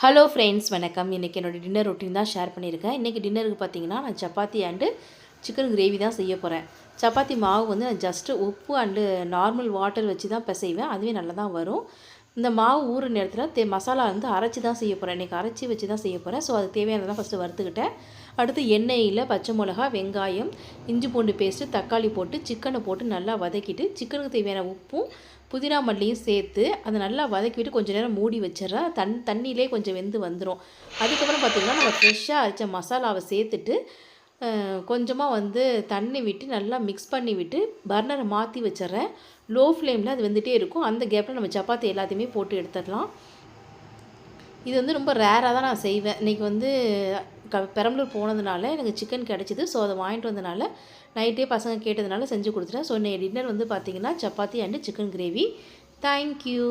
Hello friends, வணக்கம். இன்றைக்கி என்னோடய டின்னர் ரொட்டீன் தான் ஷேர் பண்ணியிருக்கேன். இன்றைக்கி டின்னருக்கு பார்த்திங்கன்னா நான் சப்பாத்தி அண்டு சிக்கன் கிரேவி தான் செய்ய போகிறேன். சப்பாத்தி மாவு வந்து நான் ஜஸ்ட்டு உப்பு அண்டு நார்மல் வாட்டர் வச்சு தான் பிசைவேன். அதுவே நல்லா தான் வரும். இந்த மாவு ஊறுற நேரத்தில் மசாலா வந்து அரைச்சி தான் செய்ய போகிறேன். இன்றைக்கி அரைச்சி வச்சு தான் செய்ய போகிறேன். ஸோ அதுக்கு தேவையானதான் ஃபஸ்ட்டு வறுத்துக்கிட்டேன். அடுத்து எண்ணெயில் பச்சை மிளகா, வெங்காயம், இஞ்சி பூண்டு பேஸ்ட்டு, தக்காளி போட்டு சிக்கனை போட்டு நல்லா வதக்கிட்டு சிக்கனுக்கு தேவையான உப்பும் புதினா மல்லியும் சேர்த்து அதை நல்லா வதக்கிவிட்டு கொஞ்சம் நேரம் மூடி வச்சிடறேன். தண்ணியிலே கொஞ்சம் வெந்து வந்துடும். அதுக்கப்புறம் பார்த்திங்கன்னா நம்ம ஃப்ரெஷ்ஷாக அரைச்ச மசாலாவை சேர்த்துட்டு கொஞ்சமாக வந்து தண்ணி விட்டு நல்லா மிக்ஸ் பண்ணி விட்டு பர்னரை மாற்றி வச்சிட்றேன். லோ ஃப்ளேமில் அது வந்துகிட்டே இருக்கும். அந்த கேப்பில் நம்ம சப்பாத்தி எல்லாத்தையுமே போட்டு எடுத்துடலாம். இது வந்து ரொம்ப ரேராக தான் நான் செய்வேன். இன்றைக்கி வந்து பெரம்பலூர் போனதுனால எனக்கு சிக்கன் கிடச்சிது. ஸோ அதை வாங்கிட்டு வந்தனால நைட்டே பசங்க கேட்டதுனால செஞ்சு கொடுத்துட்டேன். ஸோ இன்னைக்கு டின்னர் வந்து பார்த்திங்கன்னா chapati and chicken gravy. Thank you.